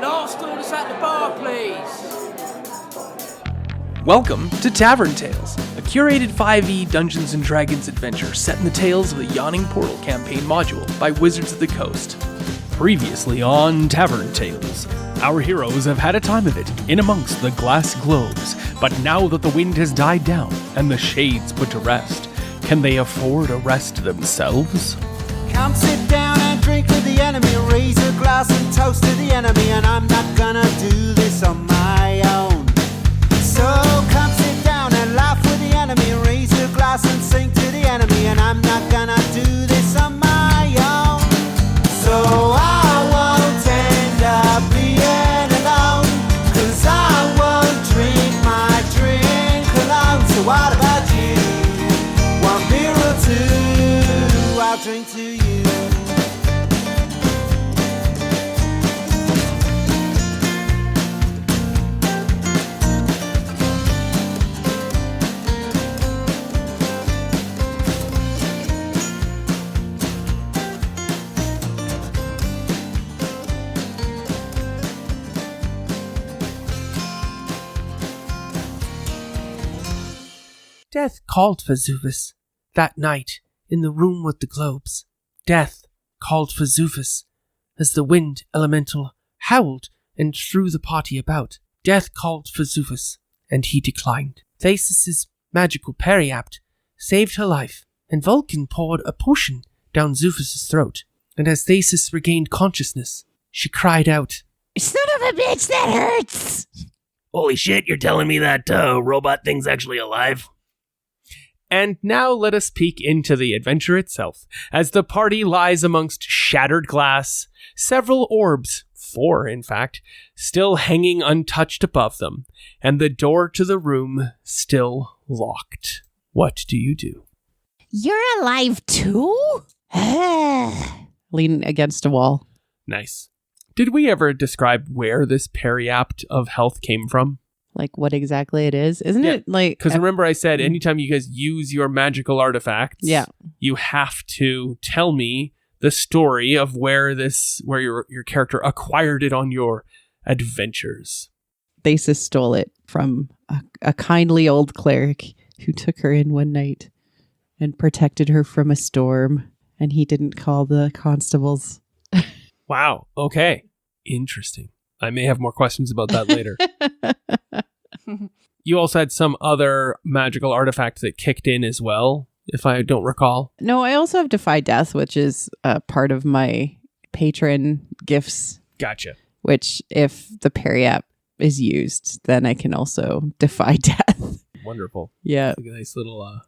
Last orders at the bar, please. Welcome to Tavern Tales, a curated 5e Dungeons & Dragons adventure set in the tales of the Yawning Portal campaign module by Wizards of the Coast. Previously on Tavern Tales, our heroes have had a time of it in amongst the glass globes, but now that the wind has died down and the shades put to rest, can they afford a rest themselves? Come sit down and drink with the enemy, raise a glass and toast to the enemy, and I'm not gonna do this on my own. So come sit down and laugh with the enemy, raise a glass and sing to the enemy, and I'm not gonna do this on my own. So I won't end up being alone, 'cause I won't drink my drink alone. So what about you? One beer or two, I'll drink to you. Death called for Xufus that night in the room with the globes. Death called for Xufus as the wind elemental howled and threw the party about. Death called for Xufus, and he declined. Thesis' magical periapt saved her life, and Vulcan poured a potion down Xufus' throat. And as Thesis regained consciousness, she cried out, "Son of a bitch, that hurts!" Holy shit, you're telling me that robot thing's actually alive? And now let us peek into the adventure itself, as the party lies amongst shattered glass, several orbs, 4 in fact, still hanging untouched above them, and the door to the room still locked. What do you do? You're alive too? Lean against a wall. Nice. Did we ever describe where this periapt of health came from? Like what exactly it is? Isn't it like... Because remember I said anytime you guys use your magical artifacts, you have to tell me the story of where your character acquired it on your adventures. Thesis stole it from a kindly old cleric who took her in one night and protected her from a storm, and he didn't call the constables. Wow. Okay. Interesting. I may have more questions about that later. You also had some other magical artifact that kicked in as well, if I don't recall. No, I also have Defy Death, which is part of my patron gifts. Gotcha. Which, if the periapt is used, then I can also defy death. Wonderful. Yeah. It's a nice little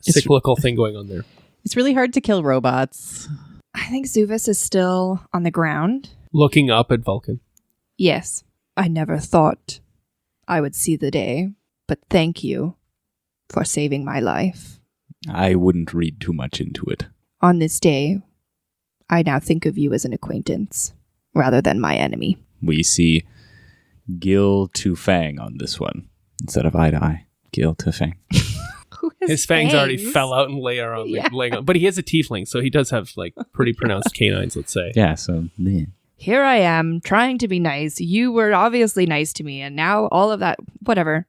cyclical thing going on there. It's really hard to kill robots. I think Xufus is still on the ground. Looking up at Vulcan. Yes. I never thought I would see the day, but thank you for saving my life. I wouldn't read too much into it. On this day, I now think of you as an acquaintance rather than my enemy. We see Gil to Fang on this one instead of eye to eye. Gil to Fang. His fangs already fell out and laying on. But he is a tiefling, so he does have like pretty pronounced canines, let's say. Yeah, so... Here I am, trying to be nice. You were obviously nice to me, and now all of that, whatever.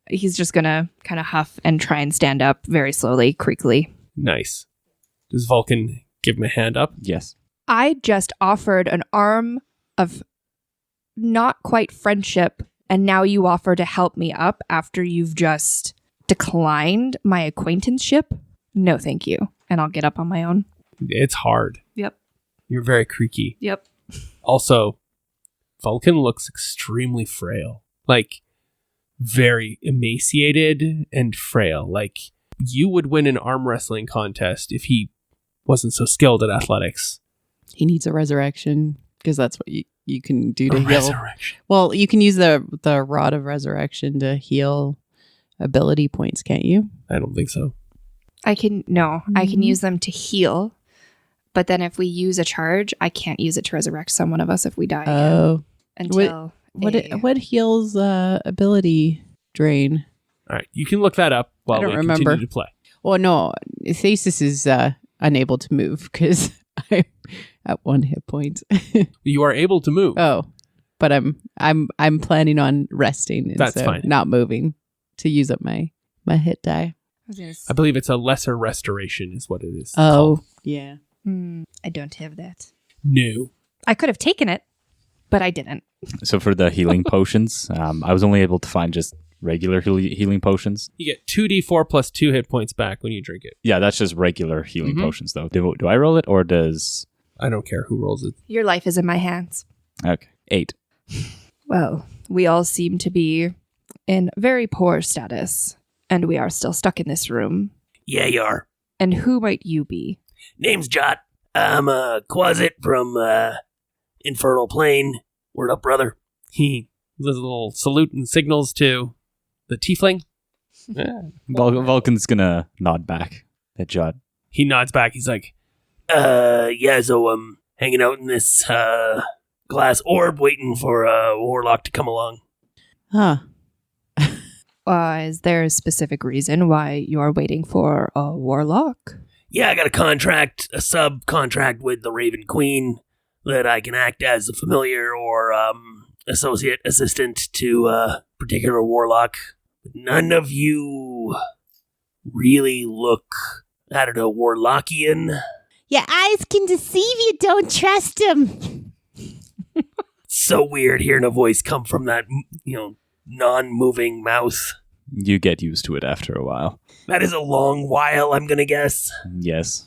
He's just gonna kind of huff and try and stand up very slowly, creakily. Nice. Does Vulcan give him a hand up? Yes. I just offered an arm of not quite friendship, and now you offer to help me up after you've just declined my acquaintanceship? No, thank you. And I'll get up on my own. It's hard. Yep. You're very creaky. Yep. Also, Vulcan looks extremely frail. Like, very emaciated and frail. Like, you would win an arm wrestling contest if he wasn't so skilled at athletics. He needs a resurrection, because that's what you can do to heal. Resurrection. Well, you can use the Rod of Resurrection to heal ability points, can't you? I don't think so. I can use them to heal. But then if we use a charge, I can't use it to resurrect someone of us if we die. Oh. Until what heals ability drain? All right, you can look that up while we continue to play. Well, no, Thesis is unable to move because I'm at 1 hit point. You are able to move. Oh. but I'm planning on resting. And That's fine. Not moving to use up my hit die. I believe it's a lesser restoration is what it is. Oh, called. yeah. I don't have that. No. I could have taken it, but I didn't. So for the healing potions, I was only able to find just regular healing potions. You get 2d4 plus 2 hit points back when you drink it. Yeah, that's just regular healing potions, though. Do I roll it, or does... I don't care who rolls it. Your life is in my hands. Okay, 8. Well, we all seem to be in very poor status, and we are still stuck in this room. Yeah, you are. And who might you be? Name's Jot. I'm a Quasit from Infernal Plane. Word up, brother. He does a little salute and signals to the tiefling. Vulcan's gonna nod back at Judd. He nods back. He's like, Yeah, so I'm hanging out in this glass orb waiting for a warlock to come along. Huh. Is there a specific reason why you're waiting for a warlock? Yeah, I got a subcontract with the Raven Queen that I can act as a familiar or associate assistant to a particular warlock. None of you really look, I don't know, warlockian. Your eyes can deceive you. Don't trust them. So weird hearing a voice come from that, non-moving mouth. You get used to it after a while. That is a long while, I'm gonna guess. Yes.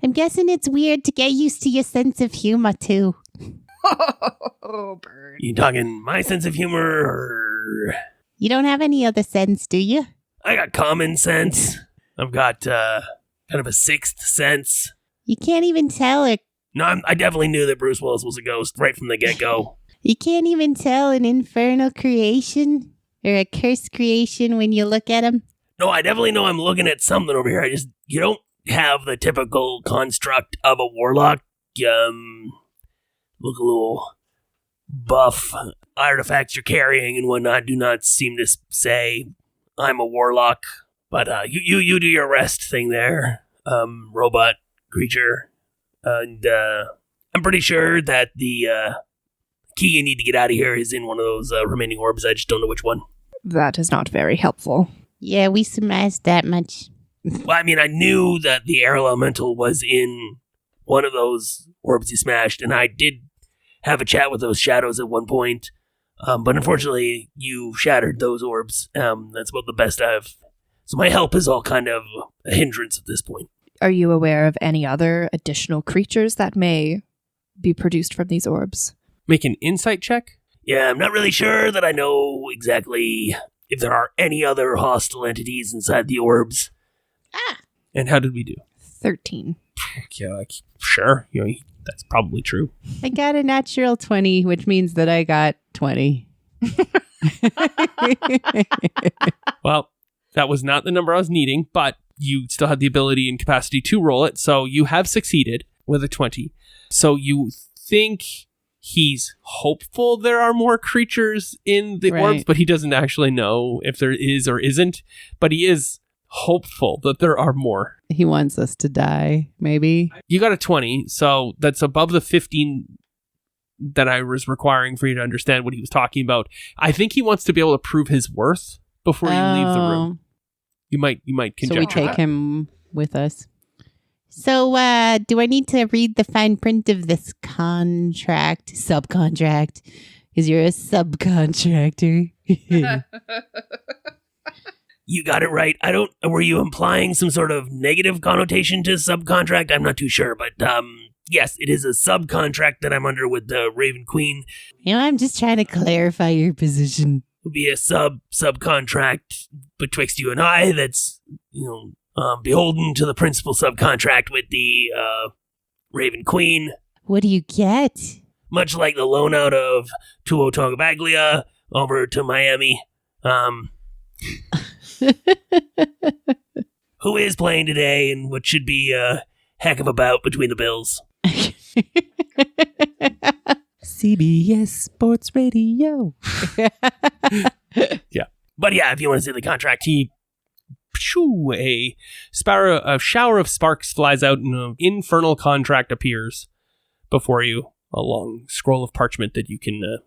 I'm guessing it's weird to get used to your sense of humor, too. Oh, bird. You talking my sense of humor, or... You don't have any other sense, do you? I got common sense. I've got kind of a sixth sense. You can't even tell or No, I definitely knew that Bruce Willis was a ghost right from the get-go. you can't even tell an infernal creation or a cursed creation when you look at him. No, I definitely know I'm looking at something over here. You don't have the typical construct of a warlock. Look a little buff. Artifacts you're carrying and whatnot do not seem to say I'm a warlock. But you do your rest thing there, robot creature. And I'm pretty sure that the key you need to get out of here is in one of those remaining orbs. I just don't know which one. That is not very helpful. Yeah, we surmised that much. Well, I mean, I knew that the air elemental was in one of those orbs you smashed, and I did have a chat with those shadows at one point. But unfortunately, you shattered those orbs. That's about the best I've... So my help is all kind of a hindrance at this point. Are you aware of any other additional creatures that may be produced from these orbs? make an insight check. Yeah, I'm not really sure that I know exactly if there are any other hostile entities inside the orbs. And how did we do? 13. Yeah, like, sure. That's probably true. I got a natural 20, which means that I got 20. Well, that was not the number I was needing, but you still had the ability and capacity to roll it, so you have succeeded with a 20. So you think he's hopeful there are more creatures in the orbs, but he doesn't actually know if there is or isn't, but he is hopeful that there are more. He wants us to die, maybe. You got a 20, so that's above the 15 that I was requiring for you to understand what he was talking about. I think he wants to be able to prove his worth before you leave the room. You might conjecture. So we take that. him with us. So, do I need to read the fine print of this subcontract? Because you're a subcontractor. You got it right. Were you implying some sort of negative connotation to subcontract? I'm not too sure, but yes, it is a subcontract that I'm under with the Raven Queen. I'm just trying to clarify your position. It would be a subcontract betwixt you and I that's, beholden to the principal subcontract with the Raven Queen. What do you get? Much like the loan out of Tuo Tongabaglia over to Miami. Who is playing today and what should be a heck of a bout between the Bills. CBS Sports Radio. Yeah. But yeah, if you want to see the contract, A shower of sparks flies out and an infernal contract appears before you long scroll of parchment that you can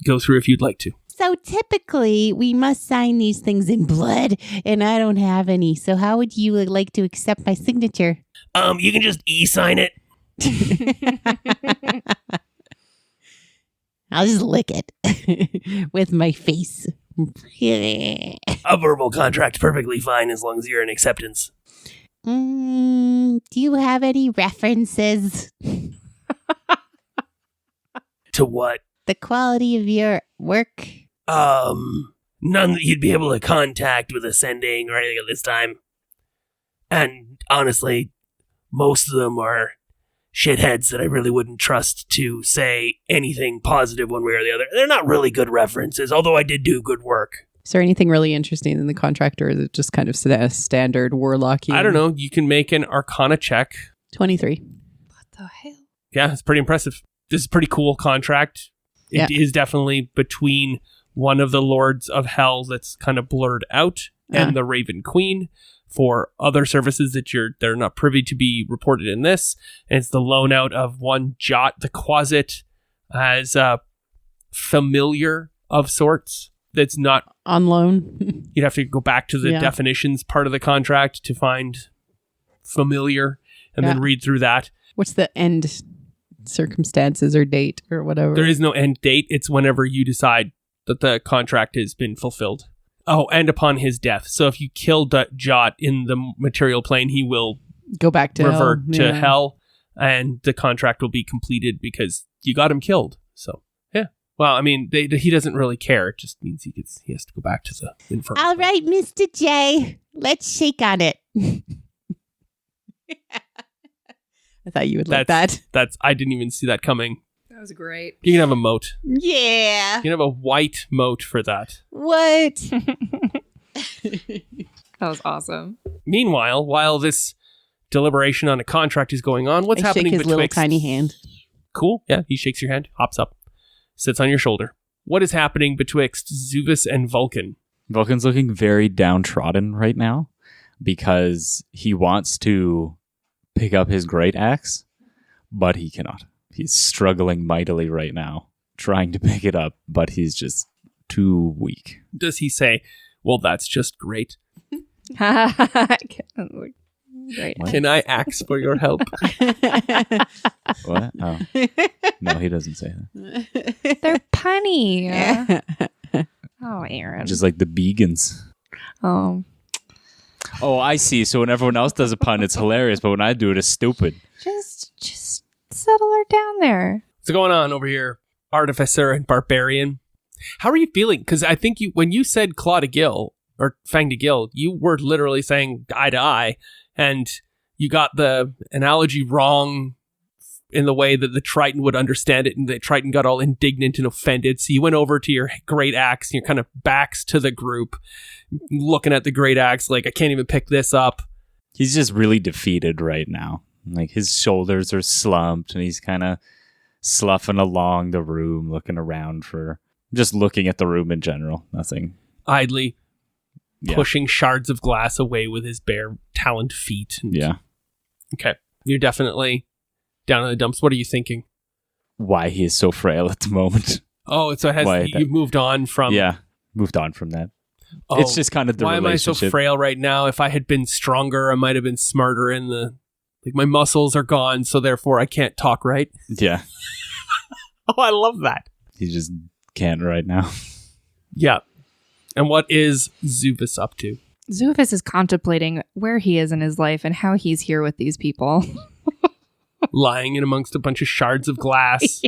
go through if you'd like to. So typically, we must sign these things in blood, and I don't have any. So how would you like to accept my signature? You can just e-sign it. I'll just lick it with my face. A verbal contract, perfectly fine as long as you're in acceptance. Do you have any references? To what? The quality of your work? None that you'd be able to contact with a sending or anything at this time. And honestly, most of them are shitheads that I really wouldn't trust to say anything positive one way or the other. They're not really good references, although I did do good work. Is there anything really interesting in the contract, or is it just kind of standard warlocky? I don't know. You can make an Arcana check. 23. What the hell? Yeah, it's pretty impressive. This is a pretty cool contract. It is definitely between one of the Lords of Hell that's kind of blurred out and the Raven Queen for other services that they're not privy to be reported in this. And it's the loan out of one Jot the Quasit as a familiar of sorts that's not on loan. You'd have to go back to the definitions part of the contract to find familiar and then read through that. What's the end circumstances or date or whatever? There is no end date. It's whenever you decide that the contract has been fulfilled. Oh, and upon his death. So if you kill Jot in the material plane, he will go back to revert hell. to hell, and the contract will be completed because you got him killed. So, yeah. Well, I mean, he doesn't really care. It just means he has to go back to the infernal. All right, Mr. J, let's shake on it. I thought you would like that. I didn't even see that coming. That was great. You can have a moat. Yeah. You can have a white moat for that. What? That was awesome. Meanwhile, while this deliberation on a contract is going on, what's happening shake his little betwixt... tiny hand. Cool. Yeah, he shakes your hand, hops up, sits on your shoulder. What is happening betwixt Zuvus and Vulcan? Vulcan's looking very downtrodden right now because he wants to pick up his great axe, but he cannot. He's struggling mightily right now, trying to pick it up, but he's just too weak. Does he say, well, that's just great. Great. Can I axe for your help? What? Oh. No, he doesn't say that. They're punny. Oh, Aaron. Just like the Begans. Oh. Oh, I see. So when everyone else does a pun, it's hilarious, but when I do it, it's stupid. Just settle her down there. What's going on over here, Artificer and Barbarian? How are you feeling? Because I think when you said claw to gill, or fang to gill, you were literally saying eye to eye, and you got the analogy wrong in the way that the Triton would understand it, and the Triton got all indignant and offended. So you went over to your great axe, and you're kind of backs to the group, looking at the great axe like, I can't even pick this up. He's just really defeated right now. Like, his shoulders are slumped, and he's kind of sloughing along the room, looking around just looking at the room in general. Nothing. Idly pushing shards of glass away with his bare taloned feet. Yeah. Okay. You're definitely down in the dumps. What are you thinking? Why he is so frail at the moment. Oh, so you've moved on from... Yeah, moved on from that. Oh, it's just kind of the why relationship. Am I so frail right now? If I had been stronger, I might have been smarter in the... Like, my muscles are gone, so therefore I can't talk right. Yeah. Oh, I love that. He just can't right now. Yeah. And what is Zuvus up to? Zuvus is contemplating where he is in his life and how he's here with these people. Lying in amongst a bunch of shards of glass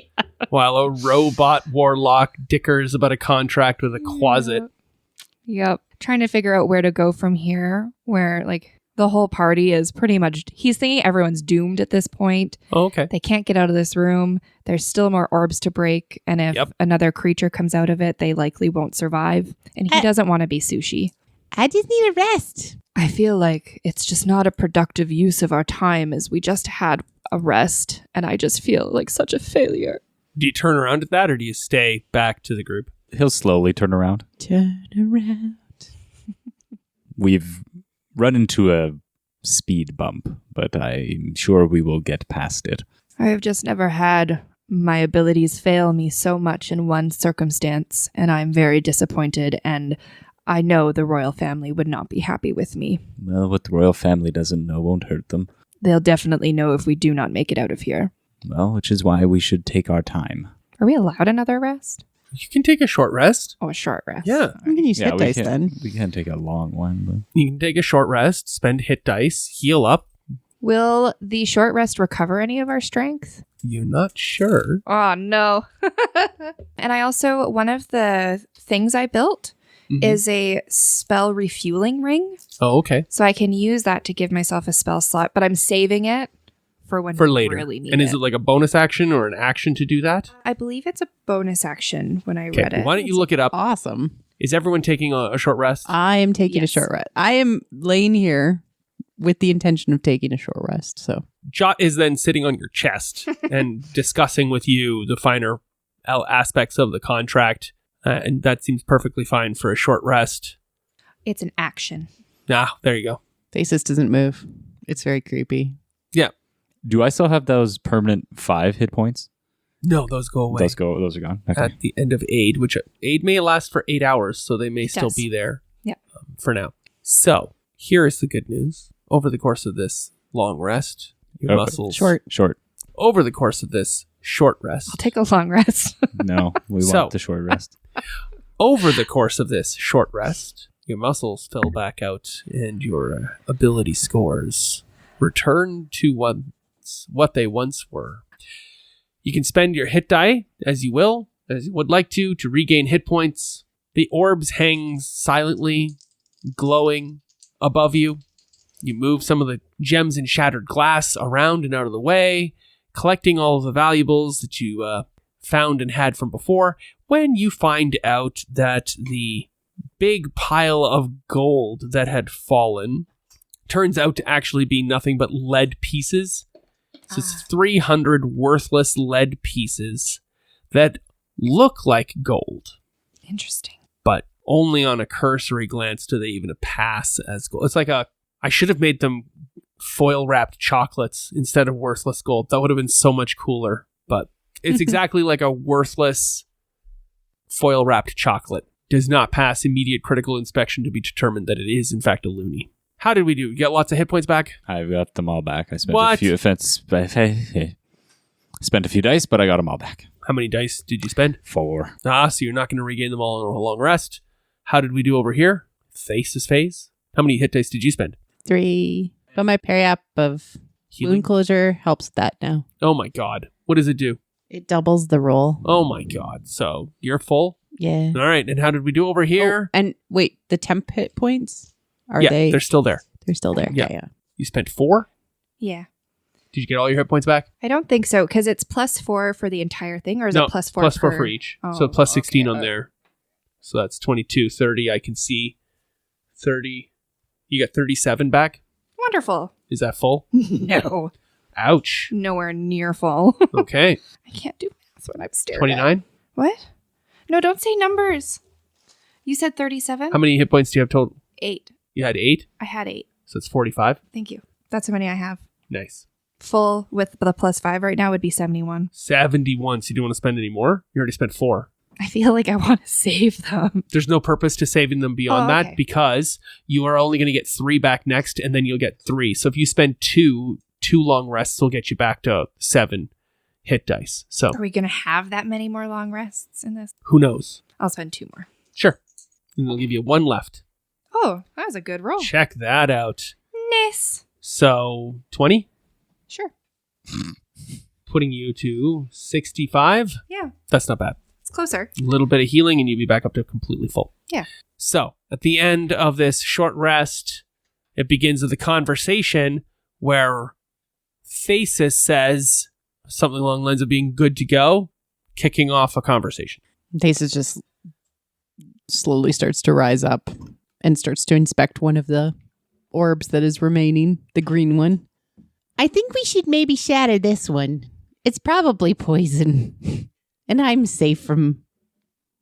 while a robot warlock dickers about a contract with a Quasit. Yep. Trying to figure out where to go from here, where, like, the whole party is pretty much... He's thinking everyone's doomed at this point. Oh, okay. They can't get out of this room. There's still more orbs to break. And if another creature comes out of it, they likely won't survive. And he doesn't want to be sushi. I just need a rest. I feel like it's just not a productive use of our time, as we just had a rest. And I just feel like such a failure. Do you turn around at that, or do you stay back to the group? He'll slowly turn around. Turn around. We've run into a speed bump, but I'm sure we will get past it. I've just never had My abilities fail me so much in one circumstance, and I'm very disappointed, and I know the royal family would not be happy with me. Well, what the royal family doesn't know won't hurt them. They'll definitely know if we do not make it out of here. Well, which is why we should take our time. Are we allowed another rest? You can take a short rest. Oh, a short rest. Yeah. I'm going to use hit dice then. We can take a long one. But... You can take a short rest, spend hit dice, heal up. Will the short rest recover any of our strength? You're not sure. Oh, no. And I also, one of the things I built is a spell refueling ring. Oh, okay. So I can use that to give myself a spell slot, but I'm saving it for when For I later. really need And it. is it like a bonus action or an action to do that? I believe it's a bonus action when I Okay. read it. Why don't you look it up? Awesome. Is everyone taking a short rest? I am taking a Yes. short rest. I am laying here with the intention of taking a short rest. So Jot is then sitting on your chest and discussing with you the finer aspects of the contract. And that seems perfectly fine for a short rest. It's an action. There you go. Faces doesn't move. It's very creepy. Yeah. Do I still have those permanent 5 hit points? No, those go away Those are gone. Okay. at the end of aid, which aid may last for 8 hours, so they may It still does. be there Yeah. for now. So here is the good news. Over the course of this long rest, your Okay. muscles... Short. Over the course of this short rest... I'll take a long rest. No, we So- want the short rest. Over the course of this short rest, your muscles fill back out and your ability scores return to what they once were. You can spend your hit die as you will, as you would like to regain hit points. The orbs hang silently, glowing above you. You move some of the gems and shattered glass around and out of the way, collecting all of the valuables that you found and had from before, when you find out that the big pile of gold that had fallen turns out to actually be nothing but lead pieces. So it's 300 worthless lead pieces that look like gold, Interesting. but only on a cursory glance do they even pass as gold. It's like I should have made them foil wrapped chocolates instead of worthless gold. That would have been so much cooler, but it's exactly like a worthless foil wrapped chocolate. Does not pass immediate critical inspection to be determined that it is in fact a loony. How did we do? You got lots of hit points back? I've got them all back. I spent What? a few spent a few dice, but I got them all back. How many dice did you spend? 4. So you're not going to regain them all in a long rest. How did we do over here? Face's phase. How many hit dice did you spend? 3. But my peri-app of Healing? wound closure helps with that now. Oh my god. What does it do? It doubles the roll. Oh my god. So you're full? Yeah. All right. And how did we do over here? Oh, and wait, the temp hit points? Are yeah, they? they're still there. They're still there. Yeah. Yeah. You spent 4? Yeah. Did you get all your hit points back? I don't think so, because it's +4 for the entire thing, or is No, it +4 plus 4 per- for each. Oh, So plus 16 okay. on there. So that's 22, 30. I can see 30. You got 37 back? Wonderful. Is that full? No. Ouch. Nowhere near full. Okay. I can't do math when I'm staring 29? What? No, don't say numbers. You said 37? How many hit points do you have total? 8. You had 8? I had 8. So it's 45. Thank you. That's how many I have. Nice. Full with the +5 right now would be 71. 71. So you don't want to spend any more? You already spent 4. I feel like I want to save them. There's no purpose to saving them beyond Oh, that okay. because you are only going to get 3 back next and then you'll get 3. So if you spend 2 long rests will get you back to 7 hit dice. So Are we going to have that many more long rests in this? who knows? I'll spend 2 more. Sure. And they'll give you 1 left. Oh, that was a good roll. Check that out. Nice. So 20, Sure. putting you to 65. Yeah, That's not bad. it's closer. A little bit of healing and you'll be back up to completely full. Yeah. So at the end of this short rest, it begins with a conversation where Faces says something along the lines of being good to go, kicking off a conversation. Faces just slowly starts to rise up and starts to inspect one of the orbs that is remaining, the green one. I think we should maybe shatter this one. It's probably poison. And I'm safe from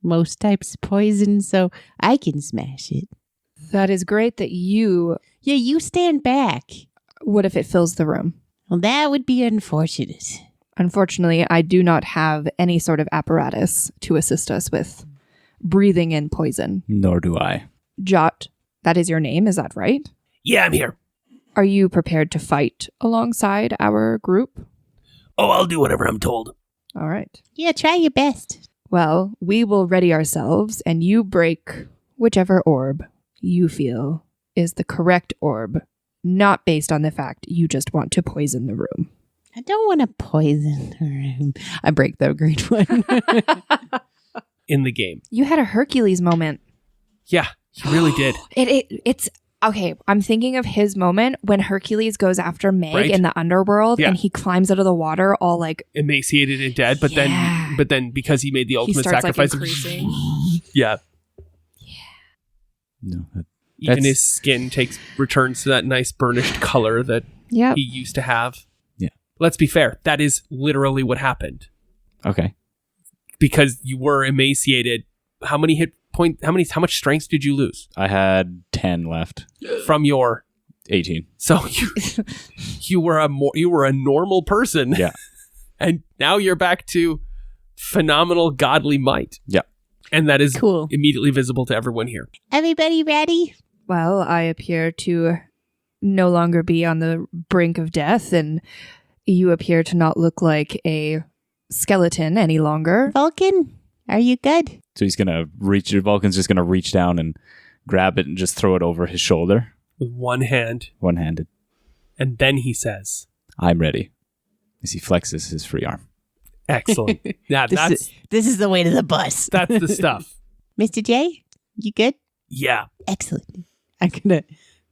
most types of poison, so I can smash it. That is great that you... Yeah, you stand back. What if it fills the room? Well, that would be unfortunate. Unfortunately, I do not have any sort of apparatus to assist us with breathing in poison. Nor do I. Jot, that is your name, is that right? Yeah, I'm here. Are you prepared to fight alongside our group? Oh, I'll do whatever I'm told. All right. Yeah, try your best. Well, we will ready ourselves, and you break whichever orb you feel is the correct orb, not based on the fact you just want to poison the room. I don't want to poison the room. I break the green one. In the game. You had a Hercules moment. Yeah, he really did. It's okay. I'm thinking of his moment when Hercules goes after Meg Right. in the underworld, Yeah. and he climbs out of the water, all like Emaciated and dead, but Yeah. then because he made the he ultimate starts like sacrifice, increasing. yeah, No, even That's- his skin returns to that nice burnished color that Yep. he used to have. Yeah. Let's be fair. That is literally what happened okay. because you were emaciated. How many hit point? How much strength did you lose I had 10 left. from your? 18. So you were a normal person. Yeah. And now you're back to phenomenal godly might. Yeah. And that is Cool. immediately visible to everyone here. Everybody ready? Well, I appear to no longer be on the brink of death, and you appear to not look like a skeleton any longer. Vulcan, are you good? So he's going to reach, Vulcan's just going to reach down and grab it and just throw it over his shoulder, With one hand. one-handed. And then he says, I'm ready. As he flexes his free arm. excellent. Yeah, This is the way to the bus. that's the stuff. Mr. J, you good? Yeah. Excellent. I'm gonna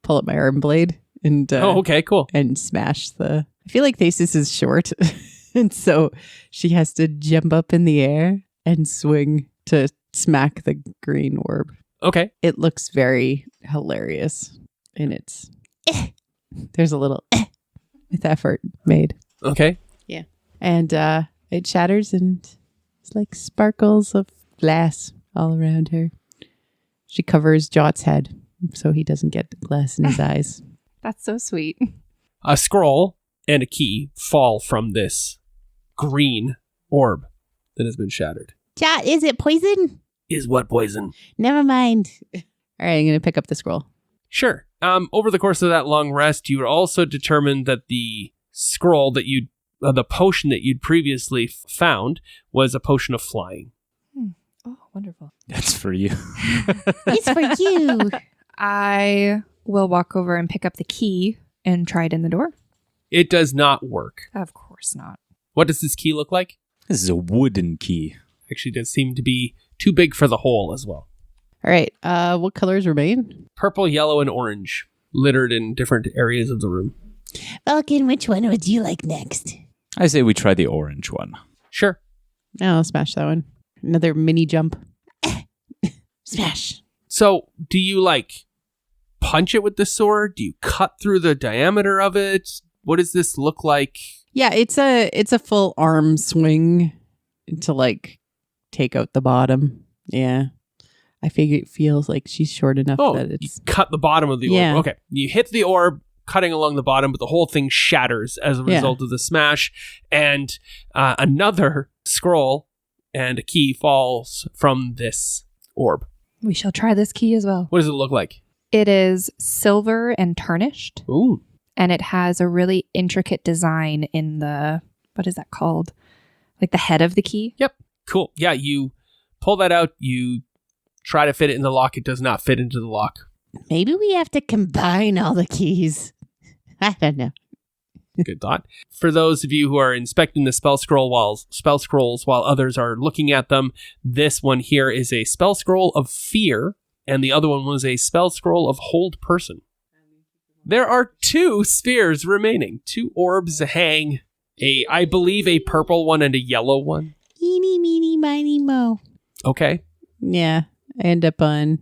pull up my arm blade and Oh, okay, cool. and smash the. I feel like Thesis is short, and so she has to jump up in the air and swing to smack the green orb. Okay. It looks very hilarious, and it's there's a little with effort made, Okay. and it shatters and it's like sparkles of glass all around her. She covers Jot's head so he doesn't get the glass in his eyes. That's so sweet. A scroll and a key fall from this green orb that has been shattered. Jot, is it poison? Is what poison? Never mind. All right, I'm gonna pick up the scroll. Sure. Over the course of that long rest, you would also determine that the scroll that the potion that you'd previously found was a potion of flying. Oh, wonderful. That's for you. It's for you. I will walk over and pick up the key and try it in the door. It does not work. Of course not. What does this key look like? This is a wooden key. Actually, does seem to be too big for the hole as well. All right, what colors remain? Purple, yellow, and orange, littered in different areas of the room. Vulcan, which one would you like next? I say we try the orange one. Sure. I'll smash that one. Another mini jump. Smash. So, do you punch it with the sword? Do you cut through the diameter of it? What does this look like? Yeah, it's a full arm swing to take out the bottom. Yeah. I figure it feels like she's short enough that you it's cut the bottom of the Yeah. orb. Okay. You hit the orb, cutting along the bottom, but the whole thing shatters as a Yeah. result of the smash. And another scroll and a key falls from this orb. We shall try this key as well. What does it look like? It is silver and tarnished, Ooh. and it has a really intricate design in the, what is that called? Like the head of the key. Yep. Cool. Yeah, you pull that out. You try to fit it in the lock. It does not fit into the lock. Maybe we have to combine all the keys. I don't know. Good thought. For those of you who are inspecting the spell scrolls while others are looking at them, this one here is a spell scroll of fear, and the other one was a spell scroll of hold person. There are 2 spheres remaining. 2 orbs hang. I believe a purple one and a yellow one. Eeny, meeny, miny, mo. Okay. yeah. I end up on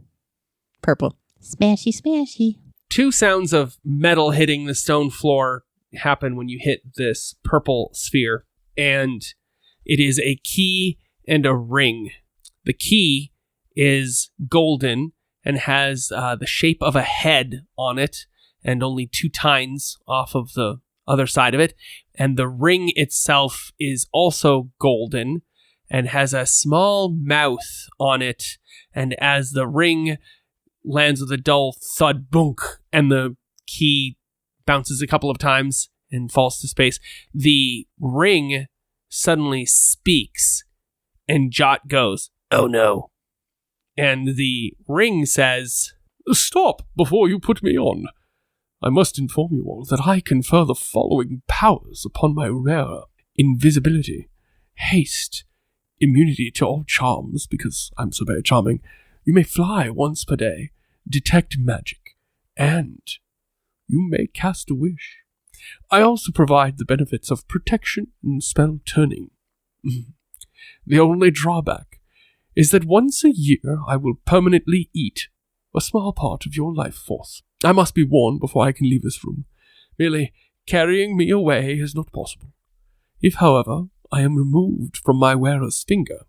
purple. Smashy, smashy. 2 sounds of metal hitting the stone floor happen when you hit this purple sphere, and it is a key and a ring. The key is golden and has the shape of a head on it, and only 2 tines off of the other side of it. And the ring itself is also golden and has a small mouth on it. And as the ring lands with a dull thud, bunk, and the key bounces a couple of times and falls to space, the ring suddenly speaks, and Jot goes, "Oh no." And the ring says, "Stop before you put me on. I must inform you all that I confer the following powers upon my rare: invisibility, haste, immunity to all charms, because I'm so very charming. You may fly once per day, detect magic, and you may cast a wish. I also provide the benefits of protection and spell turning. The only drawback is that once a year I will permanently eat a small part of your life force. I must be warned before I can leave this room. Merely carrying me away is not possible. If, however, I am removed from my wearer's finger,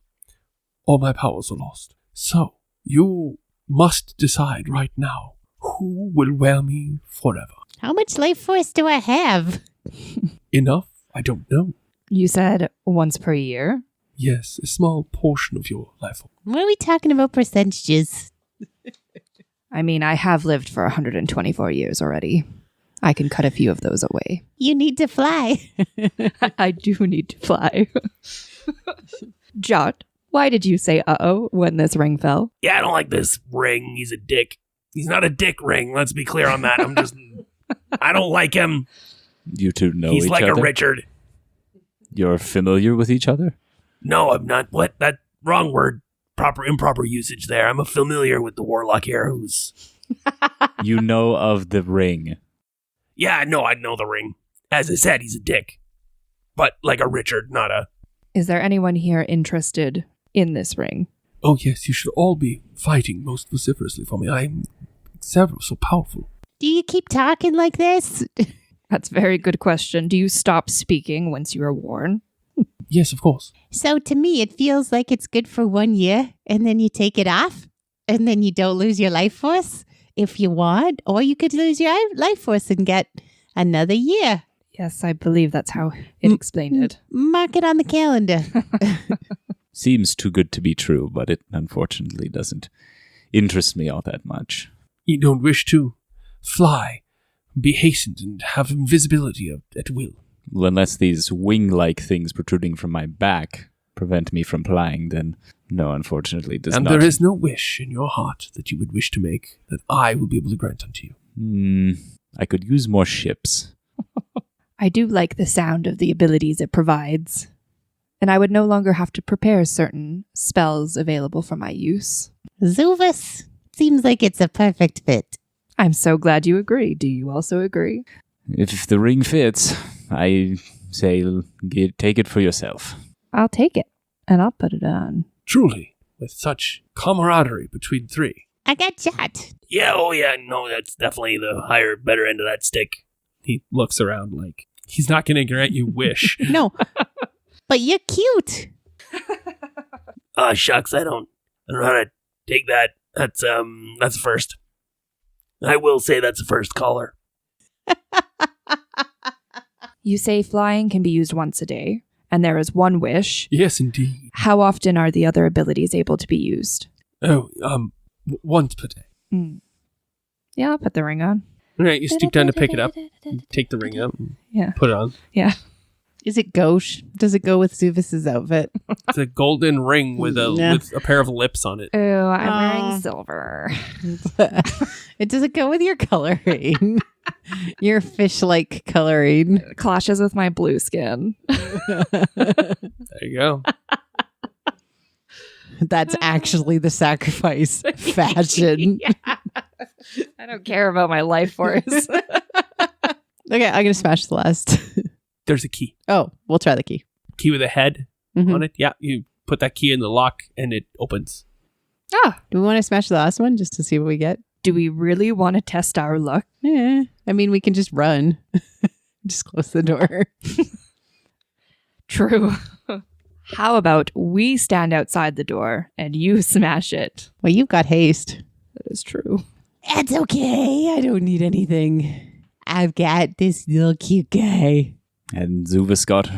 all my powers are lost. So, you must decide right now who will wear me forever." How much life force do I have? Enough? I don't know. You said once per year? Yes, a small portion of your life. What are we talking about percentages? I mean, I have lived for 124 years already. I can cut a few of those away. You need to fly. I do need to fly. Jot, why did you say uh-oh when this ring fell? Yeah, I don't like this ring. He's a dick. He's not a dick ring. Let's be clear on that. I don't like him. You two know He's each like other? a Richard. You're familiar with each other? No, I'm not. What? That wrong word. Improper usage there. I'm familiar with the warlock here who's... You know of the ring. Yeah, no, I know the ring. As I said, he's a dick. But like a Richard, not a... Is there anyone here interested in this ring? Oh yes, you should all be fighting most vociferously for me. I'm so powerful. Do you keep talking like this? That's a very good question. Do you stop speaking once you are worn? Yes, of course. So to me, it feels like it's good for 1 year, and then you take it off, and then you don't lose your life force if you want, or you could lose your life force and get another year. Yes, I believe that's how it explained it. Mark it on the calendar. Seems too good to be true, but it unfortunately doesn't interest me all that much. You don't wish to fly, be hastened, and have invisibility at will. Well, unless these wing-like things protruding from my back prevent me from flying, then no, unfortunately, it does and not. there is no wish in your heart that you would wish to make that I will be able to grant unto you. I could use more ships. I do like the sound of the abilities it provides, and I would no longer have to prepare certain spells available for my use. Zuvus, seems like it's a perfect fit. I'm so glad you agree. Do you also agree? If the ring fits, I say take it for yourself. I'll take it, and I'll put it on. Truly, with such camaraderie between three. I got shot. Yeah, oh yeah, no, that's definitely the higher, better end of that stick. He looks around like he's not going to grant you wish. No, but you're cute. Shucks, I don't know how to take that. That's a first. I will say that's a first caller. You say flying can be used once a day, and there is one wish. Yes, indeed. How often are the other abilities able to be used? Oh, once per day. Yeah, I'll put the ring on. All right, you stoop down to pick it up, take the ring up, and Yeah. put it on. Yeah. Is it gauche? Does it go with Zuvus's outfit? It's a golden ring with a pair of lips on it. Oh, I'm Aw. wearing silver. It doesn't go with your coloring. Your fish-like coloring. Clashes with my blue skin. There you go. That's actually the sacrifice fashion. Yeah. I don't care about my life force. Okay, I'm gonna smash the last. There's a key. Oh, we'll try the key. Key with a head on it. Yeah, you put that key in the lock and it opens. Ah, Do we want to smash the last one just to see what we get? do we really want to test our luck? Yeah. I mean, we can just run. Just close the door. True. How about we stand outside the door and you smash it? Well, you've got haste. That is true. It's okay. I don't need anything. I've got this little cute guy. And Zuvus got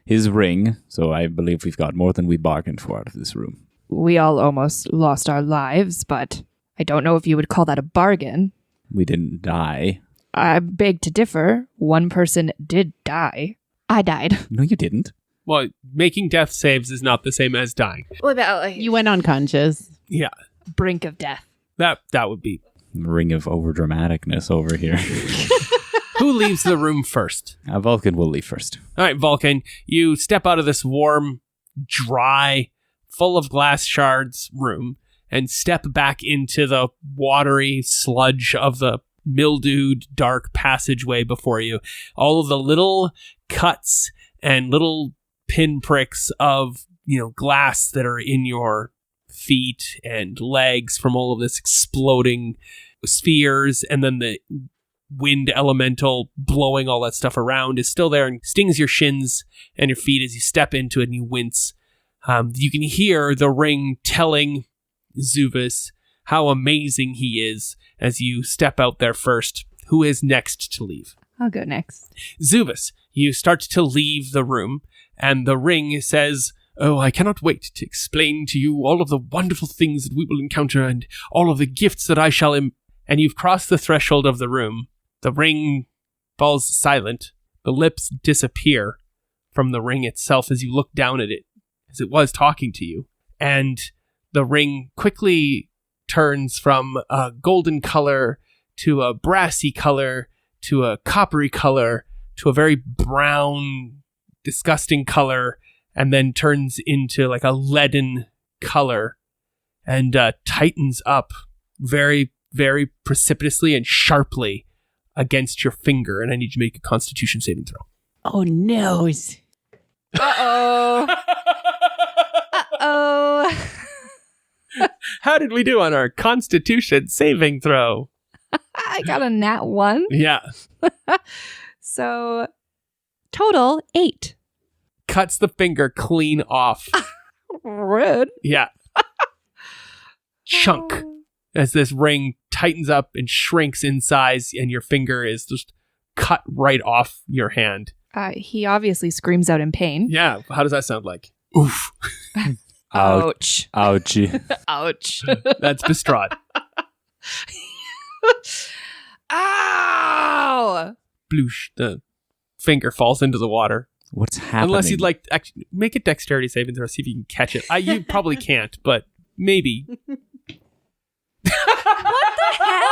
his ring, so I believe we've got more than we bargained for out of this room. We all almost lost our lives, but I don't know if you would call that a bargain. We didn't die. I beg to differ. One person did die. I died. No, you didn't. Well, making death saves is not the same as dying. What about You went unconscious. Yeah, brink of death? that would be. Ring of overdramaticness over here. Who leaves the room first? Vulcan will leave first. All right, Vulcan, you step out of this warm, dry, full of glass shards room and step back into the watery sludge of the mildewed, dark passageway before you. All of the little cuts and little pinpricks of, glass that are in your feet and legs from all of this exploding spheres, and then the wind elemental blowing all that stuff around is still there and stings your shins and your feet as you step into it and you wince. You can hear the ring telling Zuvus how amazing he is as you step out there first. Who is next to leave? I'll go next. Zuvus, you start to leave the room, and the ring says, "Oh, I cannot wait to explain to you all of the wonderful things that we will encounter and all of the gifts that I shall and you've crossed the threshold of the room. The ring falls silent. The lips disappear from the ring itself as you look down at it, as it was talking to you. And the ring quickly turns from a golden color to a brassy color to a coppery color to a very brown, disgusting color, and then turns into like a leaden color and tightens up very, very precipitously and sharply against your finger. And I need you to make a Constitution saving throw. Oh, no. Uh-oh. Uh-oh. How did we do on our Constitution saving throw? I got a nat 1. Yeah. So, total 8. Cuts the finger clean off. Rude. Yeah. Chunk. As this ring tightens up and shrinks in size and your finger is just cut right off your hand. He obviously screams out in pain. Yeah. How does that sound like? Oof. Ouch. Ouchie. Ouch. That's Bestrahd. Ow! Bloosh. The finger falls into the water. What's happening? Unless you'd like, actually, make a dexterity saving throw, see if you can catch it. You probably can't, but maybe. What the hell?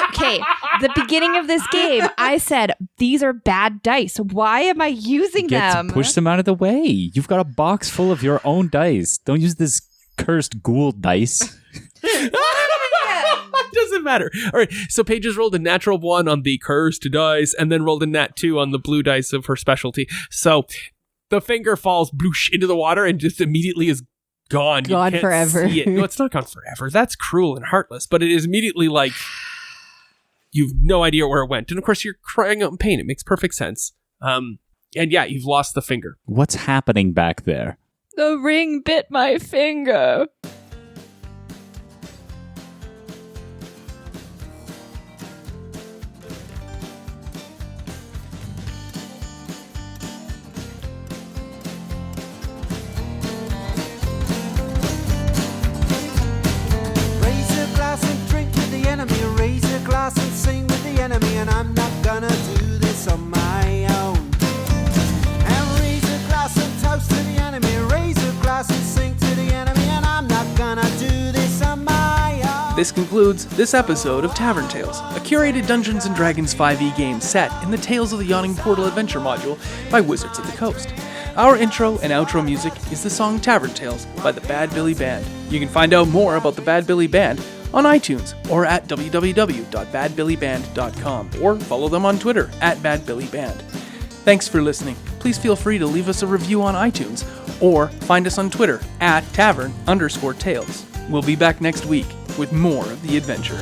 Okay, the beginning of this game, I said, these are bad dice. Why am I using them? Push them out of the way. You've got a box full of your own dice. Don't use this cursed Gould dice. It doesn't matter. All right, so Paige has rolled a natural 1 on the cursed dice and then rolled a nat 2 on the blue dice of her specialty. So the finger falls bloosh into the water and just immediately is gone. You Gone can't forever. see it. No, it's not gone forever. That's cruel and heartless, but it is immediately like you've no idea where it went. And of course, you're crying out in pain. It makes perfect sense. And yeah, you've lost the finger. What's happening back there? The ring bit my finger. Raise a glass and drink with the enemy. Raise a glass and sing with the enemy. And I'm not gonna do this on my own. And raise a glass and toast to the enemy. Raise a glass and sing to the enemy. And I'm not gonna do this on my own. This concludes this episode of Tavern Tales, a curated Dungeons & Dragons 5e game set in the Tales of the Yawning Portal adventure module by Wizards of the Coast. Our intro and outro music is the song Tavern Tales by the Bad Billy Band. You can find out more about the Bad Billy Band on iTunes or at www.badbillyband.com or follow them on Twitter at badbillyband. Thanks for listening. Please feel free to leave us a review on iTunes or find us on Twitter at tavern_tales. We'll be back next week with more of the adventure.